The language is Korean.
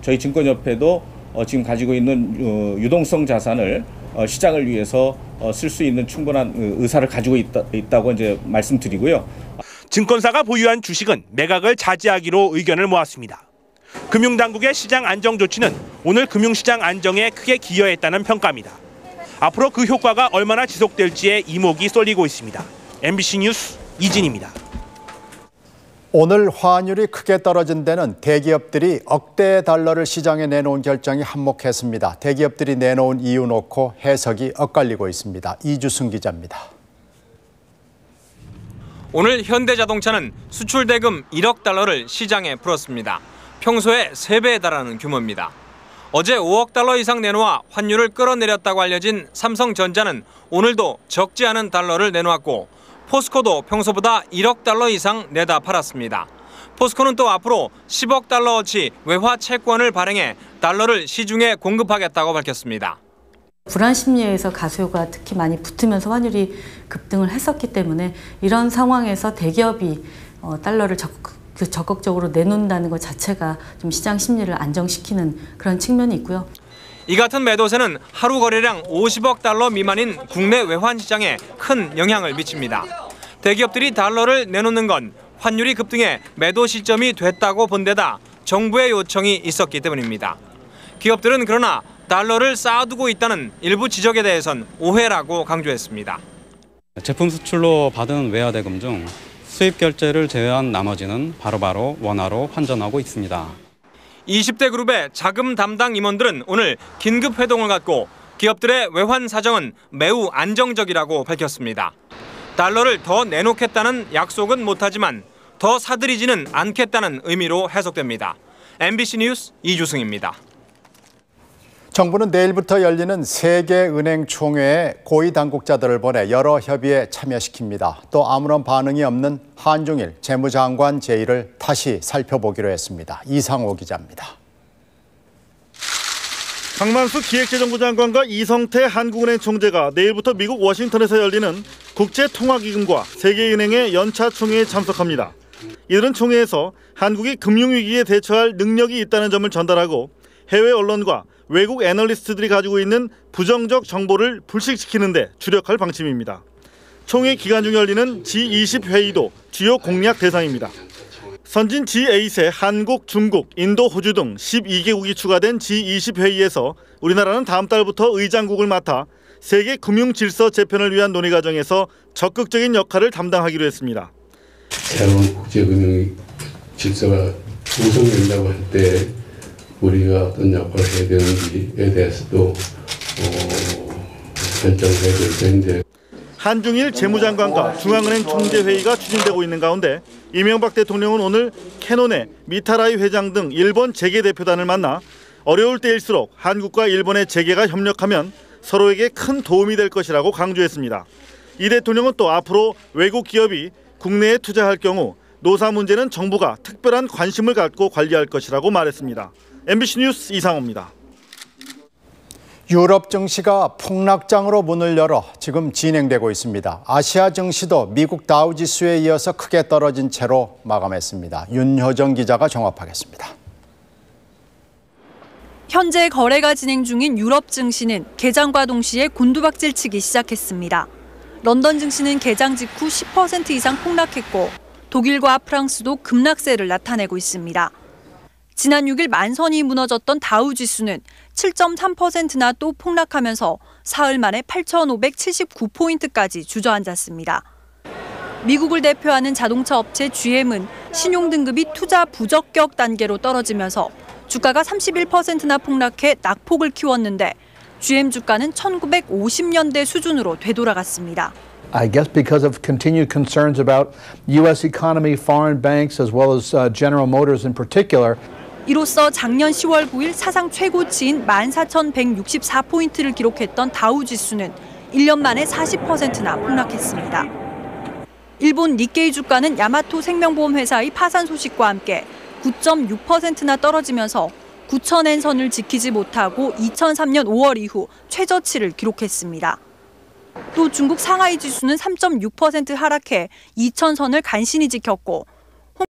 저희 증권협회도 지금 가지고 있는 유동성 자산을 시장을 위해서 쓸 수 있는 충분한 의사를 가지고 있다고 이제 말씀드리고요. 증권사가 보유한 주식은 매각을 자제하기로 의견을 모았습니다. 금융당국의 시장 안정 조치는 오늘 금융시장 안정에 크게 기여했다는 평가입니다. 앞으로 그 효과가 얼마나 지속될지에 이목이 쏠리고 있습니다. MBC 뉴스 이진입니다. 오늘 환율이 크게 떨어진 데는 대기업들이 억대 달러를 시장에 내놓은 결정이 한몫했습니다. 대기업들이 내놓은 이유 놓고 해석이 엇갈리고 있습니다. 이주승 기자입니다. 오늘 현대자동차는 수출 대금 1억 달러를 시장에 풀었습니다. 평소의 3배에 달하는 규모입니다. 어제 5억 달러 이상 내놓아 환율을 끌어내렸다고 알려진 삼성전자는 오늘도 적지 않은 달러를 내놓았고 포스코도 평소보다 1억 달러 이상 내다 팔았습니다. 포스코는 또 앞으로 10억 달러어치 외화 채권을 발행해 달러를 시중에 공급하겠다고 밝혔습니다. 불안 심리에서 가수요가 특히 많이 붙으면서 환율이 급등을 했었기 때문에 이런 상황에서 대기업이 달러를 적극적으로 내놓는다는 것 자체가 좀 시장 심리를 안정시키는 그런 측면이 있고요. 이 같은 매도세는 하루 거래량 50억 달러 미만인 국내 외환 시장에 큰 영향을 미칩니다. 대기업들이 달러를 내놓는 건 환율이 급등해 매도 시점이 됐다고 본 데다 정부의 요청이 있었기 때문입니다. 기업들은 그러나 달러를 쌓아두고 있다는 일부 지적에 대해선 오해라고 강조했습니다. 제품 수출로 받은 외화 대금 중 수입 결제를 제외한 나머지는 바로바로 원화로 환전하고 있습니다. 20대 그룹의 자금 담당 임원들은 오늘 긴급 회동을 갖고 기업들의 외환 사정은 매우 안정적이라고 밝혔습니다. 달러를 더 내놓겠다는 약속은 못하지만 더 사들이지는 않겠다는 의미로 해석됩니다. MBC 뉴스 이주승입니다. 정부는 내일부터 열리는 세계은행 총회에 고위 당국자들을 보내 여러 협의에 참여시킵니다. 또 아무런 반응이 없는 한중일 재무장관 제의를 다시 살펴보기로 했습니다. 이상호 기자입니다. 강만수 기획재정부 장관과 이성태 한국은행 총재가 내일부터 미국 워싱턴에서 열리는 국제통화기금과 세계은행의 연차 총회에 참석합니다. 이들은 총회에서 한국이 금융위기에 대처할 능력이 있다는 점을 전달하고 해외 언론과 외국 애널리스트들이 가지고 있는 부정적 정보를 불식시키는 데 주력할 방침입니다. 총회 기간 중 열리는 G20 회의도 주요 공략 대상입니다. 선진 G8에 한국, 중국, 인도, 호주 등 12개국이 추가된 G20 회의에서 우리나라는 다음 달부터 의장국을 맡아 세계 금융 질서 재편을 위한 논의 과정에서 적극적인 역할을 담당하기로 했습니다. 새로운 국제금융 질서가 구성된다고 할 때 우리가 어떤 역할을 해야 되는지에 대해서도 결정해야 될 텐데. 한중일 재무장관과 중앙은행 총재회의가 추진되고 있는 가운데 이명박 대통령은 오늘 캐논의 미타라이 회장 등 일본 재계 대표단을 만나 어려울 때일수록 한국과 일본의 재계가 협력하면 서로에게 큰 도움이 될 것이라고 강조했습니다. 이 대통령은 또 앞으로 외국 기업이 국내에 투자할 경우 노사 문제는 정부가 특별한 관심을 갖고 관리할 것이라고 말했습니다. MBC 뉴스 이상호입니다. 유럽 증시가 폭락장으로 문을 열어 지금 진행되고 있습니다. 아시아 증시도 미국 다우지수에 이어서 크게 떨어진 채로 마감했습니다. 윤효정 기자가 종합하겠습니다. 현재 거래가 진행 중인 유럽 증시는 개장과 동시에 곤두박질 치기 시작했습니다. 런던 증시는 개장 직후 10% 이상 폭락했고 독일과 프랑스도 급락세를 나타내고 있습니다. 지난 6일 만선이 무너졌던 다우지수는 7.3%나 또 폭락하면서 사흘 만에 8,579포인트까지 주저앉았습니다. 미국을 대표하는 자동차 업체 GM은 신용등급이 투자 부적격 단계로 떨어지면서 주가가 31%나 폭락해 낙폭을 키웠는데 GM 주가는 1950년대 수준으로 되돌아갔습니다. I guess because of continued concerns about U.S. economy, foreign banks, as well as General Motors in particular. 이로써 작년 10월 9일 사상 최고치인 14,164포인트를 기록했던 다우지수는 1년 만에 40%나 폭락했습니다. 일본 니케이 주가는 야마토 생명보험회사의 파산 소식과 함께 9.6%나 떨어지면서 9,000엔 선을 지키지 못하고 2003년 5월 이후 최저치를 기록했습니다. 또 중국 상하이 지수는 3.6% 하락해 2,000선을 간신히 지켰고